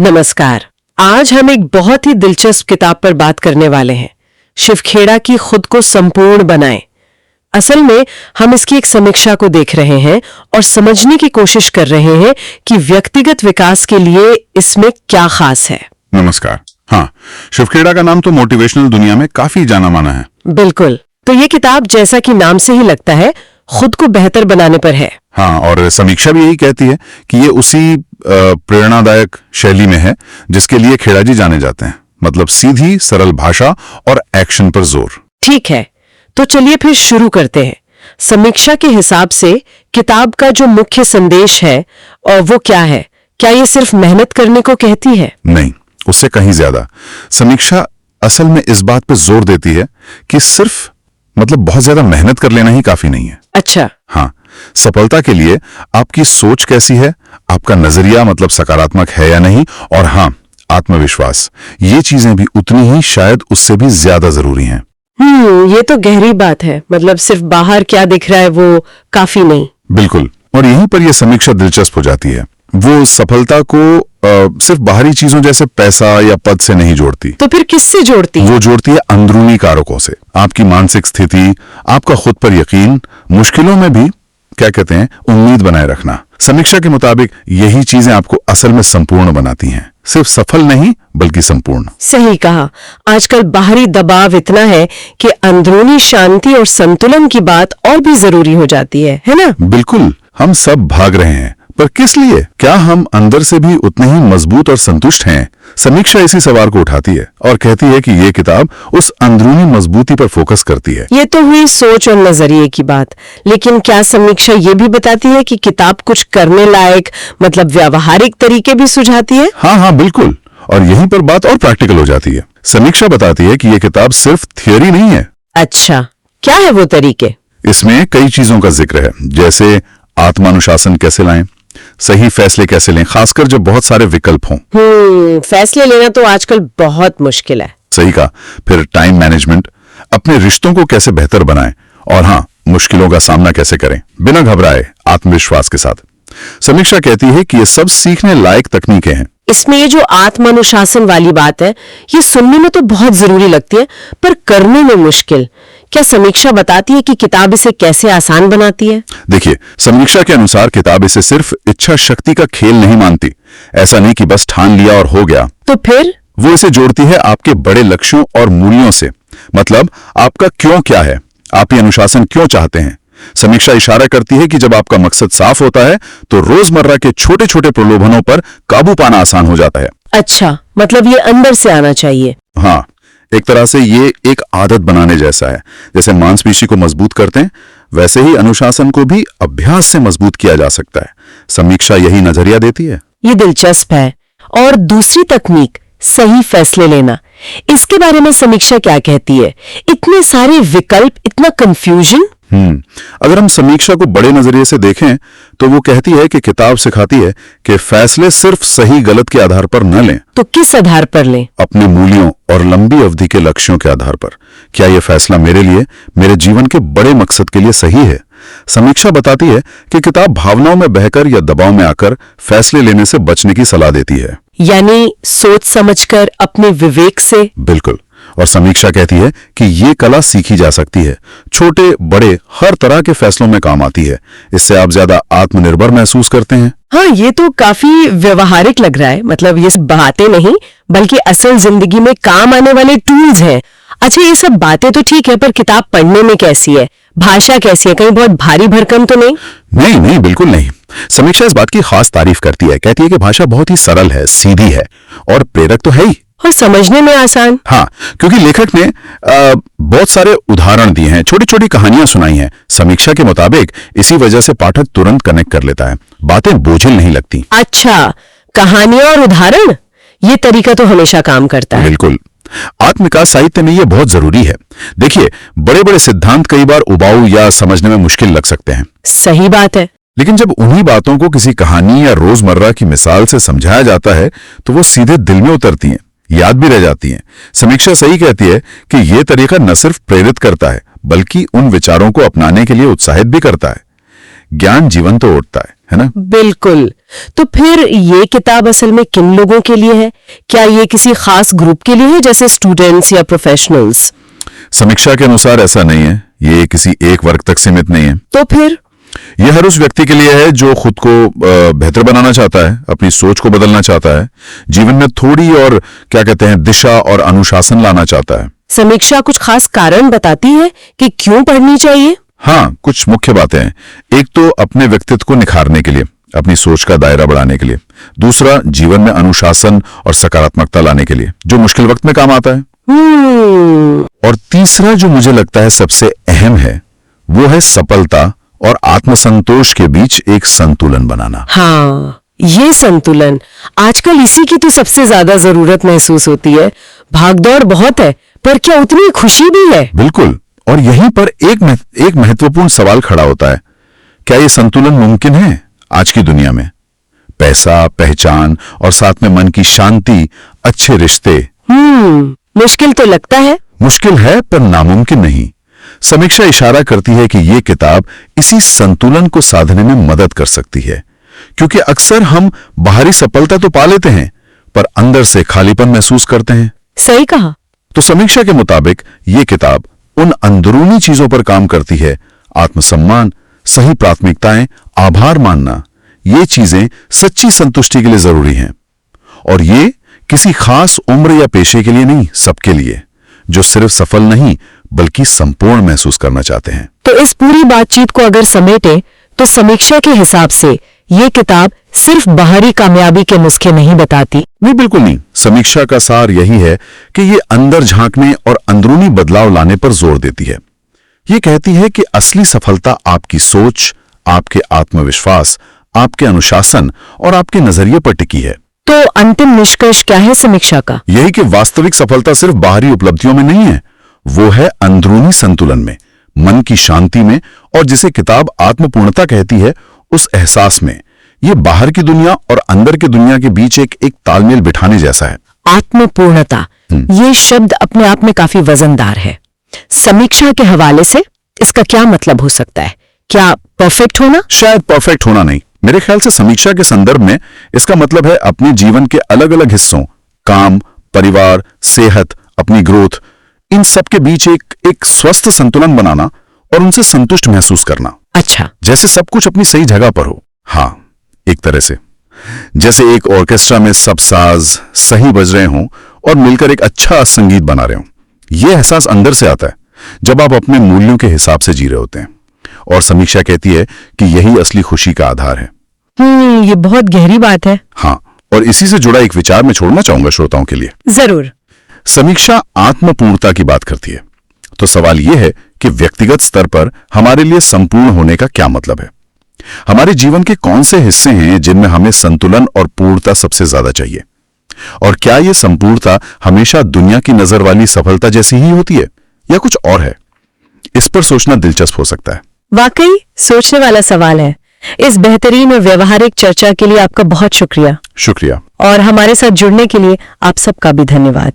नमस्कार। आज हम एक बहुत ही दिलचस्प किताब पर बात करने वाले हैं, शिव खेड़ा की खुद को संपूर्ण बनाएं। असल में हम इसकी एक समीक्षा को देख रहे हैं और समझने की कोशिश कर रहे हैं कि व्यक्तिगत विकास के लिए इसमें क्या खास है। नमस्कार। हाँ, शिव खेड़ा का नाम तो मोटिवेशनल दुनिया में काफी जाना माना है। बिल्कुल। तो ये किताब जैसा कि नाम से ही लगता है, खुद को बेहतर बनाने पर है। हाँ, और समीक्षा भी यही कहती है कि ये उसी प्रेरणादायक शैली में है जिसके लिए खेड़ा जी जाने जाते हैं, मतलब सीधी सरल भाषा और एक्शन पर जोर। ठीक है, तो चलिए फिर शुरू करते हैं। समीक्षा के हिसाब से किताब का जो मुख्य संदेश है और वो क्या है? क्या ये सिर्फ मेहनत करने को कहती है? नहीं, उससे कहीं ज्यादा। समीक्षा असल में इस बात पर जोर देती है कि सिर्फ बहुत ज्यादा मेहनत कर लेना ही काफी नहीं है। अच्छा। हाँ, सफलता के लिए आपकी सोच कैसी है, आपका नजरिया सकारात्मक है या नहीं, और हाँ, आत्मविश्वास, ये चीजें भी उतनी ही, शायद उससे भी ज्यादा जरूरी हैं। ये तो गहरी बात है। सिर्फ बाहर क्या दिख रहा है वो काफी नहीं। बिल्कुल, और यहीं पर यह समीक्षा दिलचस्प हो जाती है। वो सफलता को सिर्फ बाहरी चीजों जैसे पैसा या पद से नहीं जोड़ती। तो फिर किससे जोड़ती? वो जोड़ती है अंदरूनी कारकों से। आपकी मानसिक स्थिति, आपका खुद पर यकीन, मुश्किलों में भी उम्मीद बनाए रखना। समीक्षा के मुताबिक यही चीजें आपको असल में संपूर्ण बनाती हैं, सिर्फ सफल नहीं बल्कि संपूर्ण। सही कहा। आजकल बाहरी दबाव इतना है कि अंदरूनी शांति और संतुलन की बात और भी जरूरी हो जाती है ना? बिल्कुल, हम सब भाग रहे हैं, पर किस लिए? क्या हम अंदर से भी उतने ही मजबूत और संतुष्ट हैं? समीक्षा इसी सवाल को उठाती है और कहती है कि ये किताब उस अंदरूनी मजबूती पर फोकस करती है। ये तो हुई सोच और नजरिए की बात, लेकिन क्या समीक्षा ये भी बताती है कि किताब कुछ करने लायक व्यावहारिक तरीके भी सुझाती है? हाँ, बिल्कुल, और यहीं पर बात और प्रैक्टिकल हो जाती है। समीक्षा बताती है कि ये किताब सिर्फ थियोरी नहीं है। अच्छा, क्या है वो तरीके? इसमें कई चीजों का जिक्र है, जैसे आत्मानुशासन कैसे लाएं, सही फैसले कैसे लें, खासकर जब बहुत सारे विकल्प हों। फैसले लेना तो आजकल बहुत मुश्किल है। सही कहा। फिर टाइम मैनेजमेंट, अपने रिश्तों को कैसे बेहतर बनाएं, और हाँ, मुश्किलों का सामना कैसे करें बिना घबराए, आत्मविश्वास के साथ। समीक्षा कहती है कि ये सब सीखने लायक तकनीकें हैं। इसमें ये जो आत्मानुशासन वाली बात है, ये सुनने में तो बहुत जरूरी लगती है, पर करने में मुश्किल। क्या समीक्षा बताती है कि किताब इसे कैसे आसान बनाती है? देखिए, समीक्षा के अनुसार किताब इसे सिर्फ इच्छा शक्ति का खेल नहीं मानती। ऐसा नहीं कि बस ठान लिया और हो गया। तो फिर वो इसे जोड़ती है आपके बड़े लक्ष्यों और मूल्यों से। आपका क्यों क्या है, आप ये अनुशासन क्यों चाहते हैं। समीक्षा इशारा करती है कि जब आपका मकसद साफ होता है तो रोजमर्रा के छोटे छोटे प्रलोभनों पर काबू पाना आसान हो जाता है। अच्छा, ये अंदर से आना चाहिए। हाँ, एक तरह से ये एक आदत बनाने जैसा है। जैसे मांसपेशी को मजबूत करते हैं, वैसे ही अनुशासन को भी अभ्यास से मजबूत किया जा सकता है। समीक्षा यही नजरिया देती है। ये दिलचस्प है। और दूसरी तकनीक, सही फैसले लेना, इसके बारे में समीक्षा क्या कहती है? इतने सारे विकल्प, इतना कंफ्यूजन। अगर हम समीक्षा को बड़े नजरिए से देखें तो वो कहती है कि किताब सिखाती है कि फैसले सिर्फ सही गलत के आधार पर न लें। तो किस आधार पर लें? अपने मूल्यों और लंबी अवधि के लक्ष्यों के आधार पर। क्या यह फैसला मेरे लिए, मेरे जीवन के बड़े मकसद के लिए सही है? समीक्षा बताती है कि किताब भावनाओं में बहकर या दबाव में आकर फैसले लेने से बचने की सलाह देती है, यानी सोच समझकर, अपने विवेक से। बिल्कुल। और समीक्षा कहती है कि ये कला सीखी जा सकती है, छोटे बड़े हर तरह के फैसलों में काम आती है। इससे आप ज्यादा आत्मनिर्भर महसूस करते हैं। हाँ, ये तो काफी व्यवहारिक लग रहा है। ये बातें नहीं बल्कि असल जिंदगी में काम आने वाले टूल्स हैं। अच्छा, ये सब बातें तो ठीक है, पर किताब पढ़ने में कैसी है, भाषा कैसी है? कहीं बहुत भारी भरकम तो नहीं? नहीं, बिल्कुल नहीं। समीक्षा इस बात की खास तारीफ करती है। कहती है कि भाषा बहुत ही सरल है, सीधी है और प्रेरक तो है ही, और समझने में आसान। हाँ, क्योंकि लेखक ने बहुत सारे उदाहरण दिए हैं, छोटी छोटी कहानियां सुनाई हैं। समीक्षा के मुताबिक इसी वजह से पाठक तुरंत कनेक्ट कर लेता है, बातें बोझिल नहीं लगती। अच्छा, कहानियां और उदाहरण, ये तरीका तो हमेशा काम करता है। बिल्कुल, आत्मविकास साहित्य में ये बहुत जरूरी है। देखिए, बड़े बड़े सिद्धांत कई बार उबाऊ या समझने में मुश्किल लग सकते हैं। सही बात है। लेकिन जब उन्हीं बातों को किसी कहानी या रोजमर्रा की मिसाल से समझाया जाता है तो वो सीधे दिल में उतरती हैं, याद भी रह जाती हैं। समीक्षा सही कहती है कि यह तरीका न सिर्फ प्रेरित करता है बल्कि उन विचारों को अपनाने के लिए उत्साहित भी करता है। ज्ञान जीवन तो उठता है ना? बिल्कुल। तो फिर ये किताब असल में किन लोगों के लिए है? क्या ये किसी खास ग्रुप के लिए है, जैसे स्टूडेंट्स या प्रोफेशनल्स? समीक्षा के अनुसार ऐसा नहीं है, ये किसी एक वर्ग तक सीमित नहीं है। तो फिर यह हर उस व्यक्ति के लिए है जो खुद को बेहतर बनाना चाहता है, अपनी सोच को बदलना चाहता है, जीवन में थोड़ी और क्या कहते हैं दिशा और अनुशासन लाना चाहता है। समीक्षा कुछ खास कारण बताती है कि क्यों पढ़नी चाहिए? हाँ, कुछ मुख्य बातें हैं। एक तो अपने व्यक्तित्व को निखारने के लिए, अपनी सोच का दायरा बढ़ाने के लिए। दूसरा, जीवन में अनुशासन और सकारात्मकता लाने के लिए, जो मुश्किल वक्त में काम आता है। और तीसरा जो मुझे लगता है सबसे अहम है, वो है सफलता और आत्मसंतोष के बीच एक संतुलन बनाना। हाँ, ये संतुलन आजकल इसी की तो सबसे ज्यादा जरूरत महसूस होती है। भागदौड़ बहुत है, पर क्या उतनी खुशी भी है? बिल्कुल। और यहीं पर एक महत्वपूर्ण सवाल खड़ा होता है, क्या ये संतुलन मुमकिन है आज की दुनिया में? पैसा, पहचान और साथ में मन की शांति, अच्छे रिश्ते। मुश्किल तो लगता है। मुश्किल है पर नामुमकिन नहीं। समीक्षा इशारा करती है कि ये किताब इसी संतुलन को साधने में मदद कर सकती है, क्योंकि अक्सर हम बाहरी सफलता तो पा लेते हैं पर अंदर से खालीपन महसूस करते हैं। सही कहा। तो समीक्षा के मुताबिक ये किताब उन अंदरूनी चीजों पर काम करती है। आत्मसम्मान, सही प्राथमिकताएं, आभार मानना, ये चीजें सच्ची संतुष्टि के लिए जरूरी हैं। और ये किसी खास उम्र या पेशे के लिए नहीं, सबके लिए, जो सिर्फ सफल नहीं बल्कि संपूर्ण महसूस करना चाहते हैं। तो इस पूरी बातचीत को अगर समेटे तो समीक्षा के हिसाब से ये किताब सिर्फ बाहरी कामयाबी के नुस्खे नहीं बताती। नहीं, बिल्कुल नहीं। समीक्षा का सार यही है कि ये अंदर झांकने और अंदरूनी बदलाव लाने पर जोर देती है। ये कहती है कि असली सफलता आपकी सोच, आपके आत्मविश्वास, आपके अनुशासन और आपके नजरिए पर टिकी है। तो अंतिम निष्कर्ष क्या है समीक्षा का? यही कि वास्तविक सफलता सिर्फ बाहरी उपलब्धियों में नहीं है, वो है अंदरूनी संतुलन में, मन की शांति में, और जिसे किताब आत्मपूर्णता कहती है, उस एहसास में। ये बाहर की दुनिया और अंदर की दुनिया के बीच एक तालमेल बिठाने जैसा है। आत्मपूर्णता, ये शब्द अपने आप में काफी वजनदार है। समीक्षा के हवाले से इसका क्या मतलब हो सकता है? क्या परफेक्ट होना? शायद परफेक्ट होना नहीं। मेरे ख्याल से समीक्षा के संदर्भ में इसका मतलब है अपने जीवन के अलग अलग हिस्सों, काम, परिवार, सेहत, अपनी ग्रोथ, इन सब के बीच एक स्वस्थ संतुलन बनाना और उनसे संतुष्ट महसूस करना। अच्छा, जैसे सब कुछ अपनी सही जगह पर हो। हाँ, एक तरह से जैसे एक ऑर्केस्ट्रा में सब साज सही बज रहे हों और मिलकर एक अच्छा संगीत बना रहे हों। यह एहसास अंदर से आता है जब आप अपने मूल्यों के हिसाब से जी रहे होते हैं। और समीक्षा कहती है कि यही असली खुशी का आधार है। ये बहुत गहरी बात है। हाँ, और इसी से जुड़ा एक विचार मैं छोड़ना चाहूंगा श्रोताओं के लिए। जरूर। समीक्षा आत्मपूर्णता की बात करती है, तो सवाल यह है कि व्यक्तिगत स्तर पर हमारे लिए संपूर्ण होने का क्या मतलब है? हमारे जीवन के कौन से हिस्से हैं जिनमें हमें संतुलन और पूर्णता सबसे ज्यादा चाहिए? और क्या यह संपूर्णता हमेशा दुनिया की नजर वाली सफलता जैसी ही होती है या कुछ और है? इस पर सोचना दिलचस्प हो सकता है। वाकई सोचने वाला सवाल है। इस बेहतरीन और व्यवहारिक चर्चा के लिए आपका बहुत शुक्रिया। शुक्रिया। और हमारे साथ जुड़ने के लिए आप सबका भी धन्यवाद।